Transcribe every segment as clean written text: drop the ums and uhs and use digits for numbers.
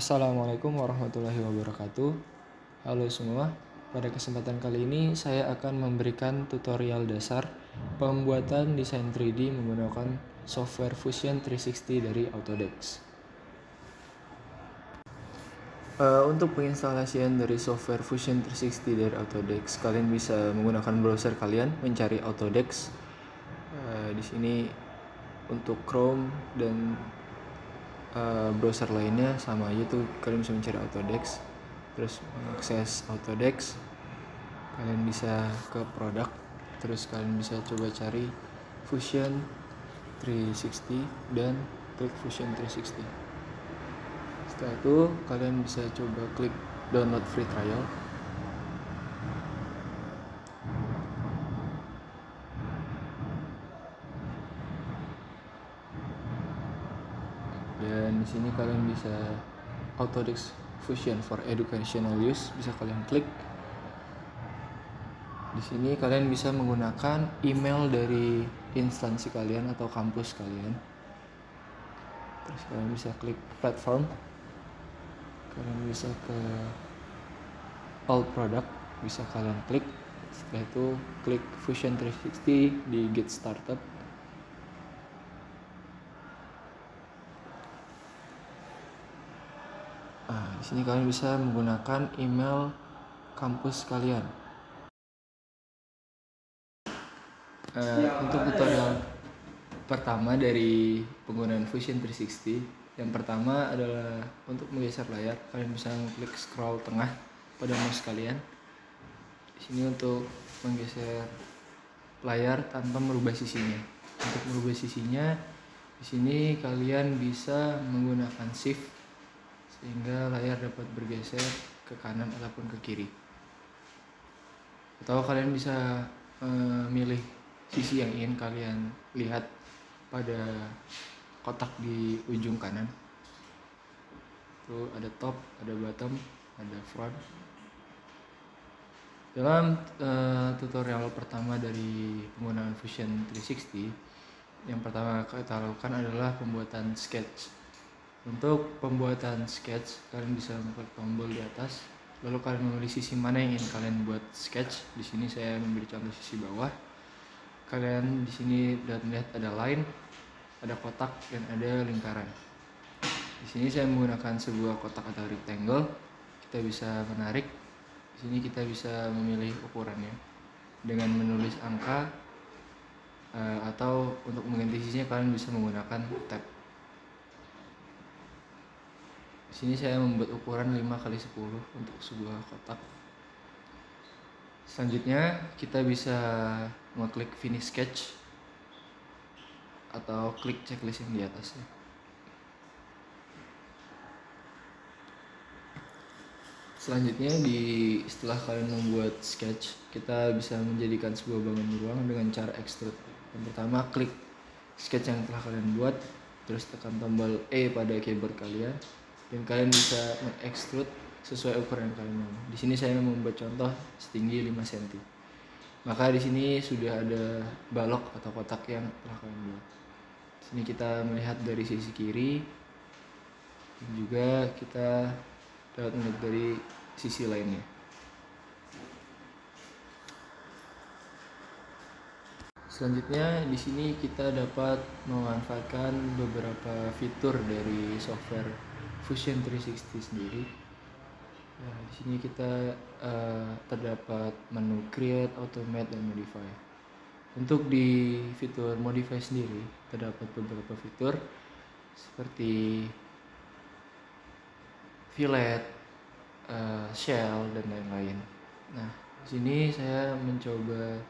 Assalamualaikum warahmatullahi wabarakatuh. Halo semua, pada kesempatan kali ini saya akan memberikan tutorial dasar pembuatan desain 3D menggunakan software Fusion 360 dari Autodesk. Untuk penginstalasian dari software Fusion 360 dari Autodesk, kalian bisa menggunakan browser kalian mencari Autodesk. Di sini untuk Chrome dan browser lainnya sama aja tuh, kalian bisa mencari Autodesk, terus mengakses Autodesk, kalian bisa ke produk, terus kalian bisa coba cari Fusion 360 dan klik Fusion 360. Setelah itu kalian bisa coba klik download free trial. Dan di sini kalian bisa Autodesk Fusion for Educational Use, bisa kalian klik. Di sini kalian bisa menggunakan email dari instansi kalian atau kampus kalian. Terus kalian bisa klik platform. Kalian bisa ke all product, bisa kalian klik. Setelah itu klik Fusion 360 di get started. Di sini kalian bisa menggunakan email kampus kalian. Untuk tutorial pertama dari penggunaan Fusion 360, yang pertama adalah untuk menggeser layar. Kalian bisa klik scroll tengah pada mouse kalian. Di sini untuk menggeser layar tanpa merubah sisinya. Untuk merubah sisinya, di sini kalian bisa menggunakan shift sehingga layar dapat bergeser ke kanan ataupun ke kiri. Atau kalian bisa memilih sisi yang ingin kalian lihat pada kotak di ujung kanan. Itu ada top, ada bottom, ada front. Dalam tutorial pertama dari penggunaan Fusion 360, yang pertama kita lakukan adalah pembuatan sketch. Untuk pembuatan sketch, kalian bisa mengklik tombol di atas, lalu kalian memilih sisi mana yang ingin kalian buat sketch. Di sini saya memberi contoh sisi bawah. Kalian di sini dapat melihat ada line, ada kotak, dan ada lingkaran. Di sini saya menggunakan sebuah kotak atau rectangle. Kita bisa menarik. Di sini kita bisa memilih ukurannya dengan menulis angka, atau untuk mengganti sisinya kalian bisa menggunakan tab. Di sini saya membuat ukuran 5x10 untuk sebuah kotak. Selanjutnya kita bisa mengklik finish sketch atau klik checklist yang di atasnya. Selanjutnya setelah kalian membuat sketch, kita bisa menjadikan sebuah bangun ruang dengan cara extrude. Yang pertama, klik sketch yang telah kalian buat, terus tekan tombol E pada keyboard kalian, dan kalian bisa mengextrude sesuai ukuran yang kalian mau. Di sini saya membuat contoh setinggi 5 cm. Maka di sini sudah ada balok atau kotak yang telah kalian buat. Di sini kita melihat dari sisi kiri, dan juga kita dapat melihat dari sisi lainnya. Selanjutnya di sini kita dapat memanfaatkan beberapa fitur dari software Fusion 360 sendiri. Nah, di sini kita terdapat menu Create, Automate, dan Modify. Untuk di fitur Modify sendiri terdapat beberapa fitur seperti fillet, shell, dan lain-lain. Nah, di sini saya mencoba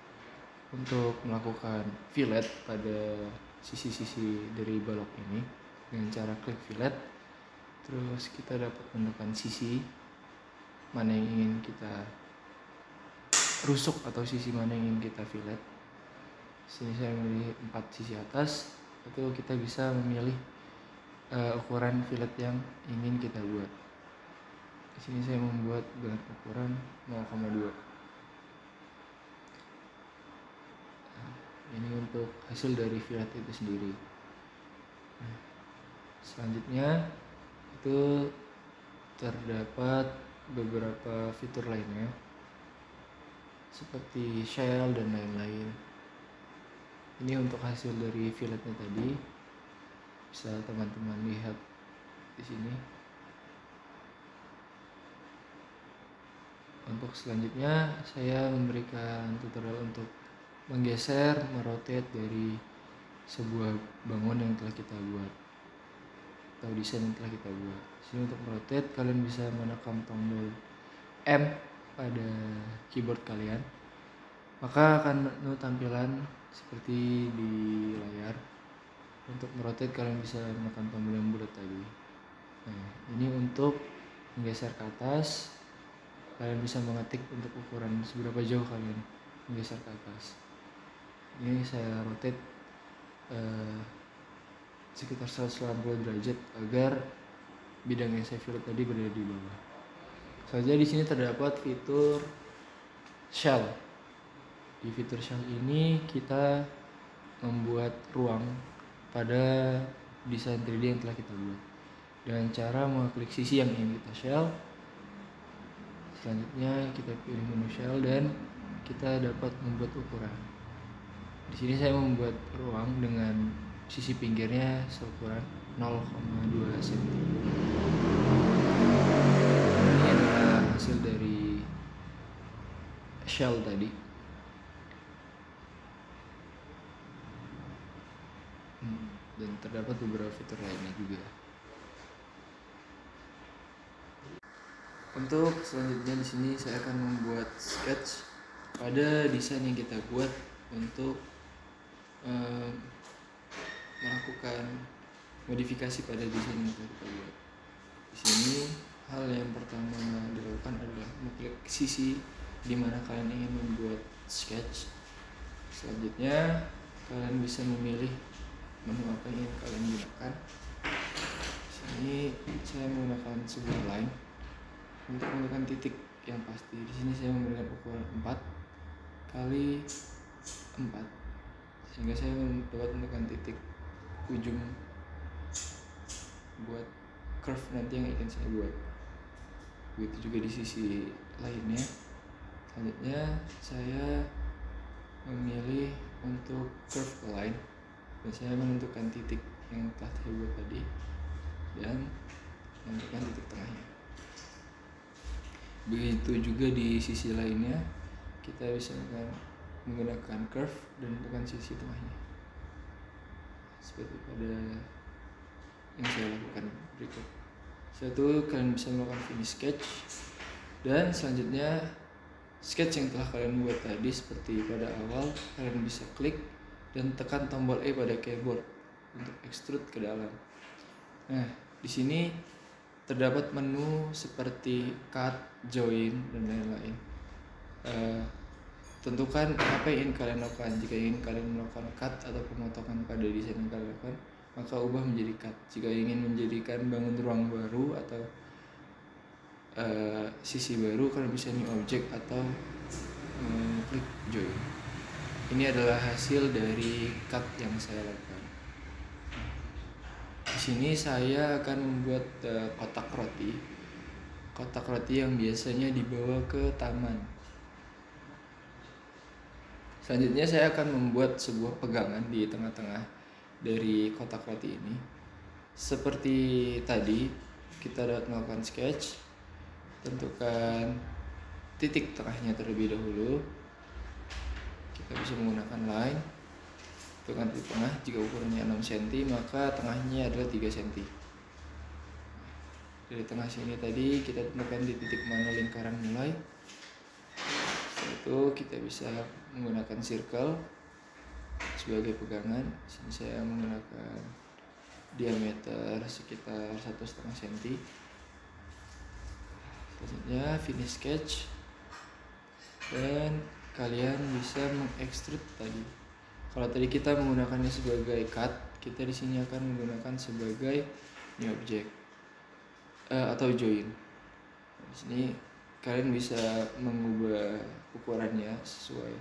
untuk melakukan fillet pada sisi-sisi dari balok ini dengan cara klik fillet. Terus kita dapat menekan sisi mana yang ingin kita rusuk atau sisi mana yang ingin kita fillet. Sini saya memilih 4 sisi atas. Itu kita bisa memilih ukuran fillet yang ingin kita buat. Di sini saya membuat dengan ukuran 0,2. Ini untuk hasil dari fillet itu sendiri. Selanjutnya itu terdapat beberapa fitur lainnya seperti shell dan lain-lain. Ini untuk hasil dari filletnya tadi, bisa teman-teman lihat di sini. Untuk selanjutnya saya memberikan tutorial untuk menggeser, merotate dari sebuah bangun yang telah kita buat atau desain yang telah kita buat. Sini untuk merotate kalian bisa menekan tombol M pada keyboard kalian, maka akan tampilan seperti di layar. Untuk merotate kalian bisa menekan tombol yang bulat tadi. Nah, ini untuk menggeser ke atas. Kalian bisa mengetik untuk ukuran seberapa jauh kalian menggeser ke atas. Ini saya rotate sekitar 180 derajat agar bidang yang saya fillet tadi berada di bawah. Selanjutnya di sini terdapat fitur shell. Di fitur shell ini kita membuat ruang pada desain 3D yang telah kita buat dengan cara mengklik sisi yang ingin kita shell. Selanjutnya kita pilih menu shell dan kita dapat membuat ukuran. Di sini saya membuat ruang dengan sisi pinggirnya seukuran 0,2 cm. Ini adalah hasil dari shell tadi. Dan terdapat beberapa fitur lainnya juga. Untuk selanjutnya di sini saya akan membuat sketch pada desain yang kita buat untuk melakukan modifikasi pada desain yang kita buat. Di sini hal yang pertama dilakukan adalah mengklik sisi di mana kalian ingin membuat sketch. Selanjutnya kalian bisa memilih menu apa yang ingin kalian gunakan. Di sini saya menggunakan sebuah line. Untuk menggunakan titik yang pasti, di sini saya memberikan ukuran 4 kali 4, sehingga saya dapat menemukan titik ujung buat curve nanti yang akan saya buat. Begitu juga di sisi lainnya. Selanjutnya saya memilih untuk curve line dan saya menentukan titik yang telah saya buat tadi dan menentukan titik tengahnya. Begitu juga di sisi lainnya, kita bisa menggunakan curve dan menentukan sisi tengahnya. Seperti pada yang saya lakukan berikut. Setelah itu kalian bisa melakukan finish sketch, dan selanjutnya sketch yang telah kalian buat tadi seperti pada awal, kalian bisa klik dan tekan tombol E pada keyboard untuk extrude ke dalam. Nah, di sini terdapat menu seperti cut, join, dan lain-lain. Tentukan apa yang ingin kalian lakukan. Jika ingin kalian melakukan cut atau pemotongan pada desain yang kalian lakukan, maka ubah menjadi cut. Jika ingin menjadikan bangun ruang baru atau sisi baru, kalian bisa new object atau klik join. Ini adalah hasil dari cut yang saya lakukan. Di sini saya akan membuat kotak roti yang biasanya dibawa ke taman. Selanjutnya saya akan membuat sebuah pegangan di tengah-tengah dari kotak roti ini. Seperti tadi, kita dapat melakukan sketch, tentukan titik tengahnya terlebih dahulu. Kita bisa menggunakan line, tentukan titik tengah. Jika ukurannya 6 cm, maka tengahnya adalah 3 cm. Dari tengah sini tadi kita tentukan di titik mana lingkaran mulai. Setelah itu kita bisa menggunakan circle sebagai pegangan. Di sini saya menggunakan diameter sekitar 1,5 cm. Selanjutnya finish sketch, dan kalian bisa mengekstrud tadi. Kalau tadi kita menggunakannya sebagai cut, kita di sini akan menggunakan sebagai new object atau join. Di sini kalian bisa mengubah ukurannya sesuai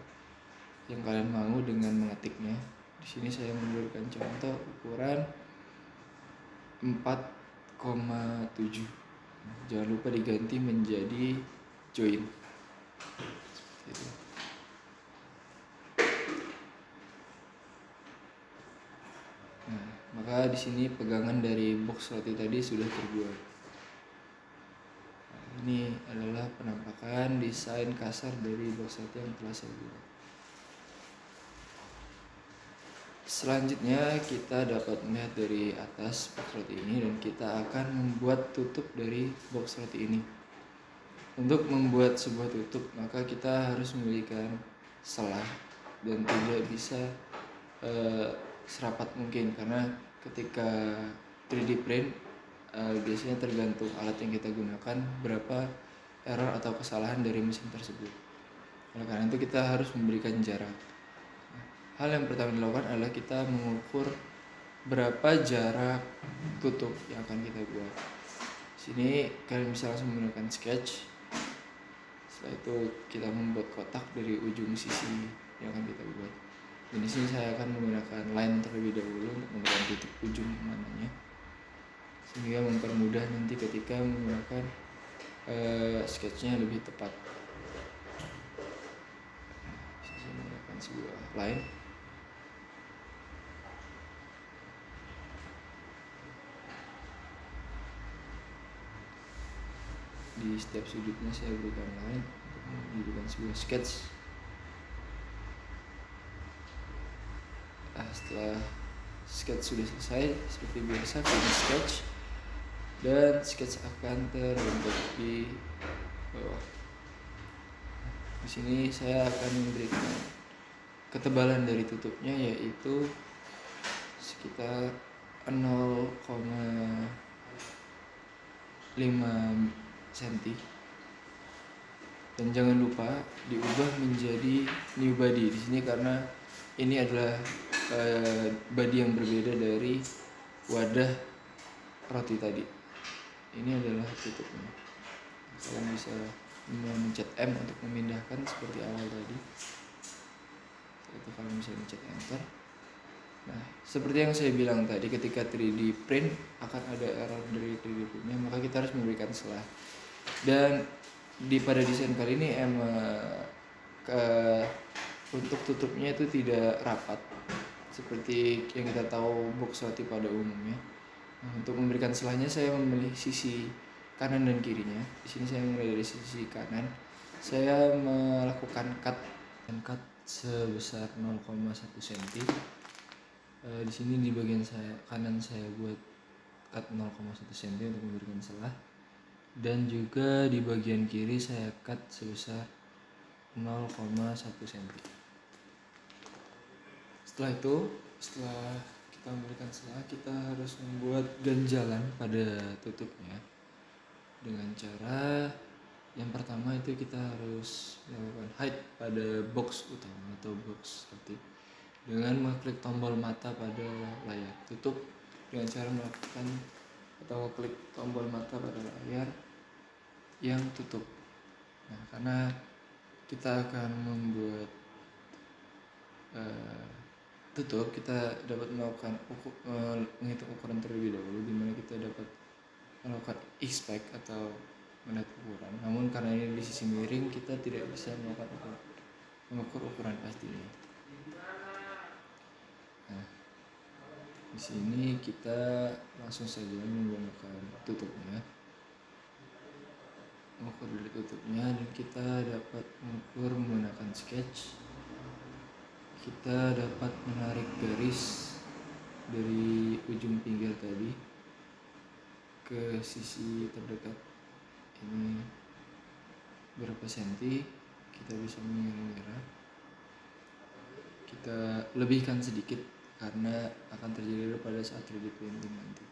yang kalian mau dengan mengetiknya. Di sini saya memberikan contoh ukuran 4,7. Jangan lupa diganti menjadi join. Seperti itu. Nah, maka di sini pegangan dari box roti tadi sudah terbuat. Nah, ini adalah penampakan desain kasar dari box roti yang telah saya buat. Selanjutnya kita dapat melihat dari atas box roti ini dan kita akan membuat tutup dari box roti ini. Untuk membuat sebuah tutup maka kita harus memberikan selah dan tidak bisa serapat mungkin, karena ketika 3D print biasanya tergantung alat yang kita gunakan berapa error atau kesalahan dari mesin tersebut. Oleh karena itu kita harus memberikan jarak. Hal yang pertama dilakukan adalah kita mengukur berapa jarak tutup yang akan kita buat. Sini kalian bisa langsung menggunakan sketch. Setelah itu kita membuat kotak dari ujung sisi yang akan kita buat. Dan di sini saya akan menggunakan line terlebih dahulu untuk memberikan titik ujung mananya, sehingga mempermudah nanti ketika menggunakan sketchnya lebih tepat. Saya menggunakan sebuah line. Di setiap sudutnya saya berikan line untuk menjadikan sebuah sketch. Setelah sketch sudah selesai, seperti biasa finish sketch, dan sketch akan terbentuk di bawah. Di sini saya akan memberikan ketebalan dari tutupnya yaitu sekitar 0,5 cm. Dan jangan lupa diubah menjadi new body di sini karena ini adalah body yang berbeda dari wadah roti tadi. Ini adalah tutupnya. Kalian bisa mencet M untuk memindahkan seperti awal tadi. Setelah itu kalian bisa mencet enter. Nah, seperti yang saya bilang tadi, ketika 3D print akan ada error dari 3D printnya, maka kita harus memberikan selah. Dan pada desain kali ini untuk tutupnya itu tidak rapat seperti yang kita tahu box roti pada umumnya. Nah, untuk memberikan selahnya saya memilih sisi kanan dan kirinya. Di sini saya mulai dari sisi kanan. Saya melakukan cut sebesar 0,1 cm. Di sini di bagian kanan saya buat cut 0,1 cm untuk memberikan selah, dan juga di bagian kiri saya cut sebesar 0,1 cm. Setelah kita memberikan selah, kita harus membuat ganjalan pada tutupnya dengan cara yang pertama itu kita harus melakukan hide pada box utama atau box roti dengan mengklik tombol mata pada layar tutup dengan cara melakukan atau klik tombol mata pada layar yang tutup. Nah, karena kita akan membuat tutup, kita dapat melakukan menghitung ukuran terlebih dahulu, di mana kita dapat melakukan expect atau melihat ukuran. Namun karena ini di sisi miring, kita tidak bisa mengukur ukuran pastinya. Nah, di sini kita langsung saja menggunakan tutupnya, mengukur dari tutupnya, dan kita dapat mengukur menggunakan sketch. Kita dapat menarik garis dari ujung pinggir tadi ke sisi terdekat ini berapa senti, kita bisa mengira-ngira. Kita lebihkan sedikit karena akan terjadi pada saat 3D printing nanti.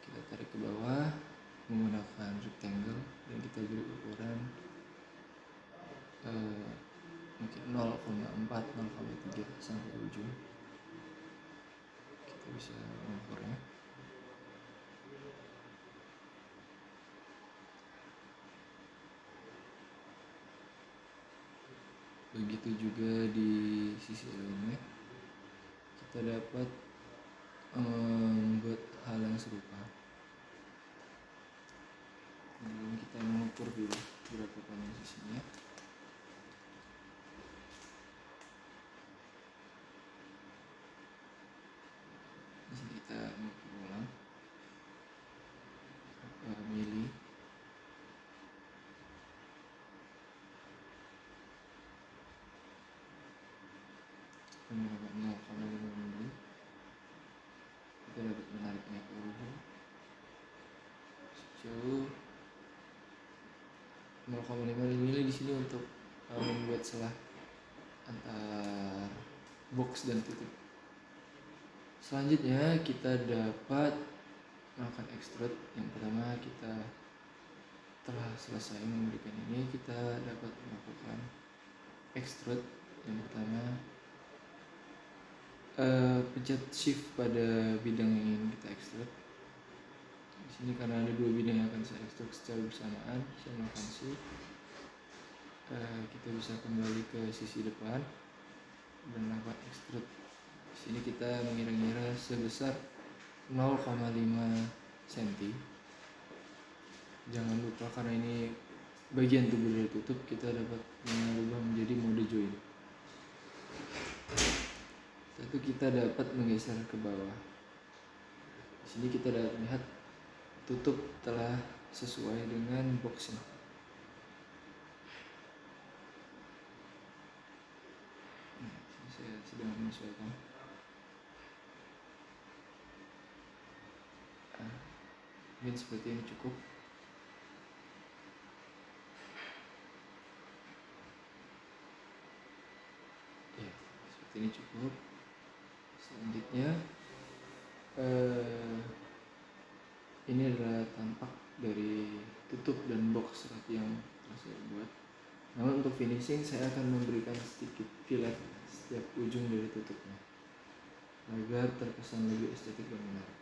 Kita tarik ke bawah menggunakan rectangle dan kita beri ukuran mungkin 0,4 0,3 sampai ujung. Kita bisa mengukurnya. Begitu juga di sisi lainnya, kita dapat membuat hal yang serupa. kita mengukur dulu berapa panjang sisinya. Di sini kita mengukur ulang berapa mili. Menggunakan 0,5 mili kita dapat menariknya ke ujung sejauh 0,5 mili. Di sini untuk membuat selah antar box dan tutup. Selanjutnya kita dapat melakukan extrude. Yang pertama, kita telah selesai memberikan ini, kita dapat melakukan extrude. Yang pertama, pencet shift pada bidang yang ingin kita extrude. Di sini karena ada dua bidang yang akan saya extrude secara bersamaan, saya melakukan shift. Kita bisa kembali ke sisi depan dan melakukan extrude. Di sini kita mengira-ngira sebesar 0,5 cm. Jangan lupa karena ini bagian tubuh dari tutup, kita dapat mengubah menjadi mode join. Satu, kita dapat menggeser ke bawah. Di sini kita dapat melihat tutup telah sesuai dengan boxnya. Saya sedang menyesuaikan. Mungkin seperti ini cukup. Ya, seperti ini cukup. Selanjutnya, ini adalah tampak dari tutup dan box roti yang telah saya buat. Namun untuk finishing saya akan memberikan sedikit fillet setiap ujung dari tutupnya agar terkesan lebih estetik dan menarik.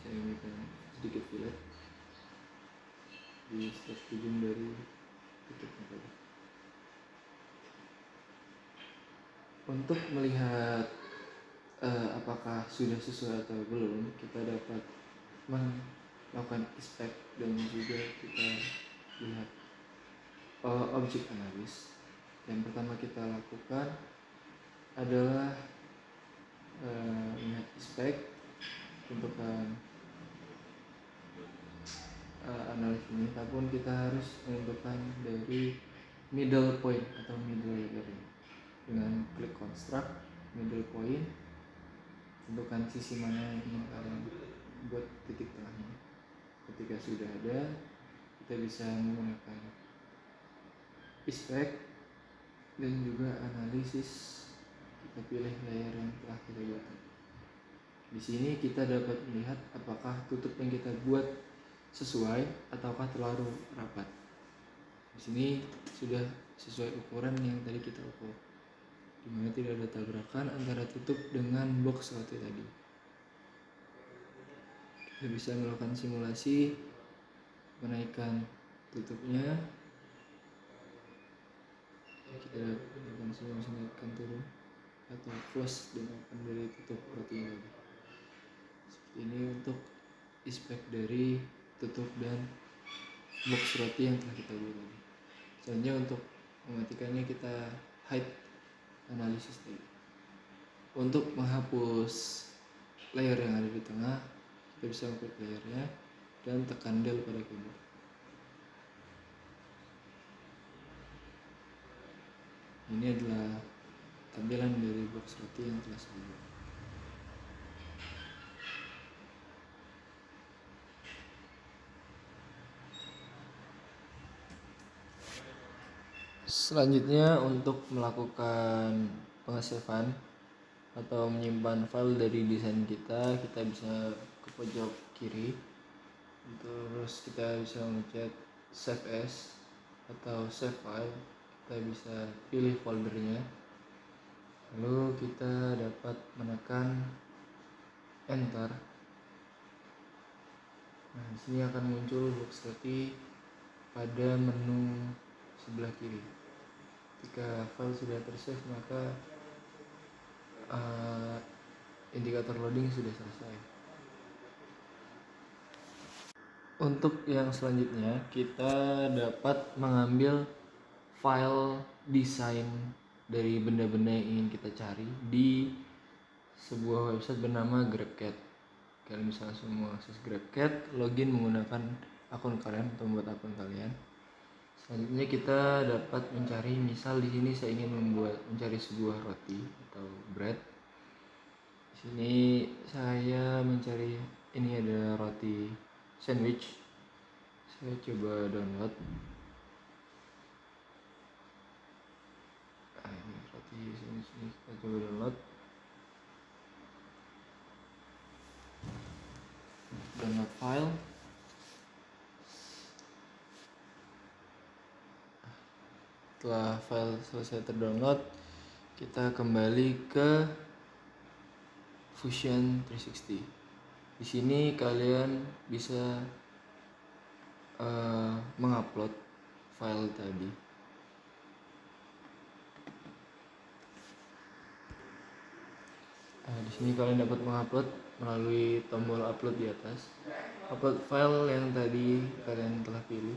Saya memberikan sedikit fillet di setiap ujung dari tutupnya tadi. Untuk melihat apakah sudah sesuai atau belum, kita dapat melakukan inspect dan juga kita lihat objek analis. Yang pertama kita lakukan adalah melihat inspect, tentukan analis ini, namun kita harus menentukan dari middle point atau middle lettering. Dengan klik construct middle point, tentukan sisi mana yang ingin kalian buat titik tengahnya. Ketika sudah ada, kita bisa menggunakan inspect dan juga analisis. Kita pilih layer yang telah kita buat. Di sini kita dapat melihat apakah tutup yang kita buat sesuai ataukah terlalu rapat. Di sini sudah sesuai ukuran yang tadi kita ukur, dimana tidak ada tabrakan antara tutup dengan box roti tadi. Kita bisa melakukan simulasi menaikkan tutupnya. Kita melakukan simulasi naikkan turun atau close dan open dari tutup roti tadi. Seperti ini untuk inspect dari tutup dan box roti yang telah kita buat tadi. Selanjutnya untuk mematikannya kita hide analisis tadi. Untuk menghapus layer yang ada di tengah, kita bisa mengklik layernya dan tekan del pada keyboard. Ini adalah tampilan dari box roti yang telah saya buat. Selanjutnya untuk melakukan pengesavan atau menyimpan file dari desain kita bisa ke pojok kiri, terus kita bisa mencet save as atau save file. Kita bisa pilih foldernya, lalu kita dapat menekan enter. Nah, di sini akan muncul box roti pada menu sebelah kiri. Ketika file sudah tersave, maka indikator loading sudah selesai. Untuk yang selanjutnya kita dapat mengambil file desain dari benda-benda yang ingin kita cari di sebuah website bernama GrabCAD. Kalian bisa langsung mengakses GrabCAD, login menggunakan akun kalian atau membuat akun kalian. Selanjutnya kita dapat mencari, misal di sini saya ingin mencari sebuah roti atau bread. Di sini saya mencari, ini ada roti sandwich. Saya coba download. Nah, ini roti sandwich ini kita coba download. Download file. Setelah file selesai terdownload, kita kembali ke Fusion 360. Di sini kalian bisa mengupload file tadi. Di sini kalian dapat mengupload melalui tombol upload di atas. Upload file yang tadi kalian telah pilih.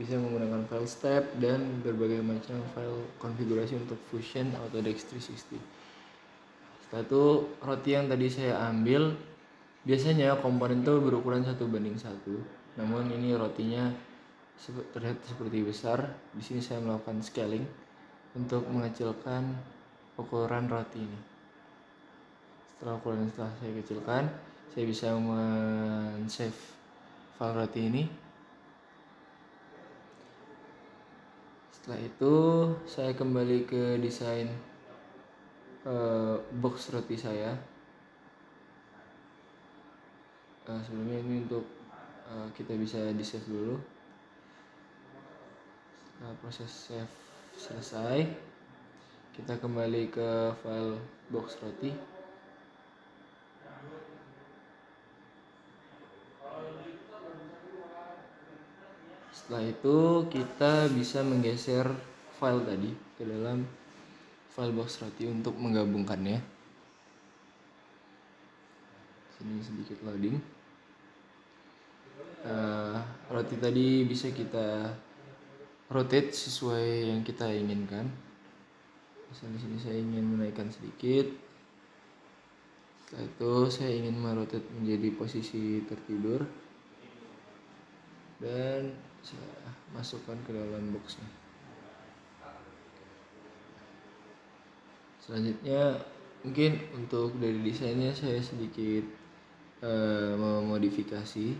Bisa menggunakan file step dan berbagai macam file konfigurasi untuk Fusion Autodesk 360. Setelah itu roti yang tadi saya ambil, biasanya komponen itu berukuran 1:1. Namun ini rotinya terlihat seperti besar. Di sini saya melakukan scaling untuk mengecilkan ukuran roti ini. Setelah saya kecilkan, saya bisa men-save file roti ini. Setelah itu saya kembali ke desain box roti saya. Sebelumnya ini untuk kita bisa di save dulu. Setelah proses save selesai, kita kembali ke file box roti. Setelah itu kita bisa menggeser file tadi ke dalam file box roti untuk menggabungkannya. Sini sedikit loading. Roti tadi bisa kita rotate sesuai yang kita inginkan. Misalnya di sini saya ingin menaikkan sedikit. Setelah itu saya ingin merotate menjadi posisi tertidur dan saya masukkan ke dalam boxnya. Selanjutnya mungkin untuk dari desainnya saya sedikit memodifikasi.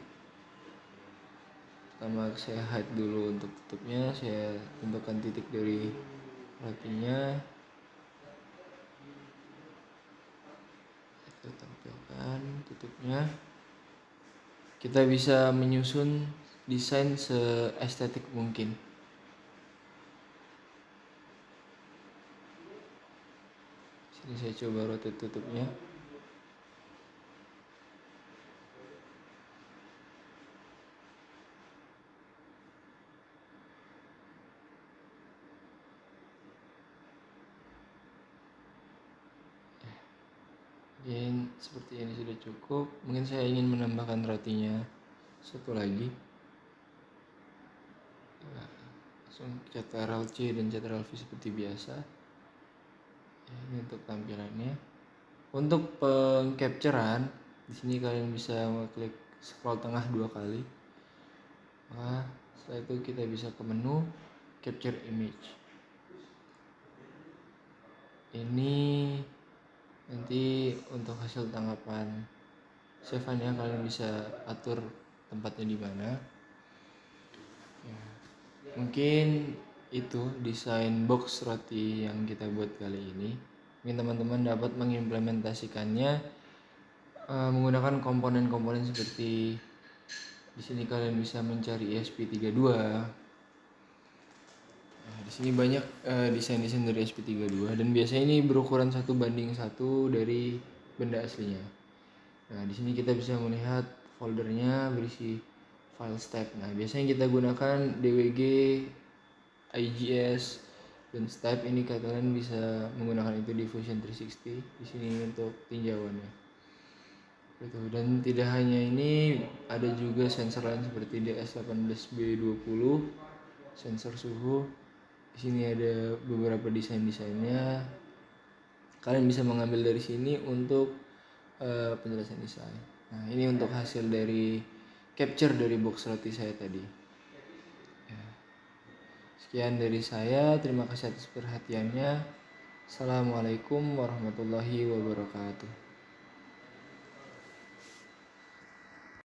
Pertama saya hide dulu untuk tutupnya, saya tentukan titik dari rotinya. Kita tampilkan tutupnya. Kita bisa menyusun desain seestetik mungkin. Sini saya coba rotate tutupnya. Dan seperti ini sudah cukup. Mungkin saya ingin menambahkan rotinya satu lagi. Langsung Ctrl C dan Ctrl V seperti biasa. Ini untuk tampilannya. Untuk pengcapturean, di sini kalian bisa mengklik scroll tengah 2 kali. Nah, setelah itu kita bisa ke menu Capture Image. Ini nanti untuk hasil tangkapan save-nya kalian bisa atur tempatnya di mana. Ya, mungkin itu desain box roti yang kita buat kali ini. Mungkin teman-teman dapat mengimplementasikannya menggunakan komponen-komponen seperti di sini kalian bisa mencari ESP32. Di sini banyak desain-desain dari ESP32 dan biasanya ini berukuran 1:1 dari benda aslinya. Nah, di sini kita bisa melihat foldernya berisi file step. Nah, biasanya kita gunakan DWG, IGS, dan step. Ini kalian bisa menggunakan itu di Fusion 360. Di sini untuk tinjauannya. Dan tidak hanya ini, ada juga sensor lain seperti DS18B20, sensor suhu. Di sini ada beberapa desainnya. Kalian bisa mengambil dari sini untuk penjelasan desain. Nah, ini untuk hasil dari capture dari box roti saya tadi. Ya. Sekian dari saya, terima kasih atas perhatiannya. Assalamualaikum warahmatullahi wabarakatuh.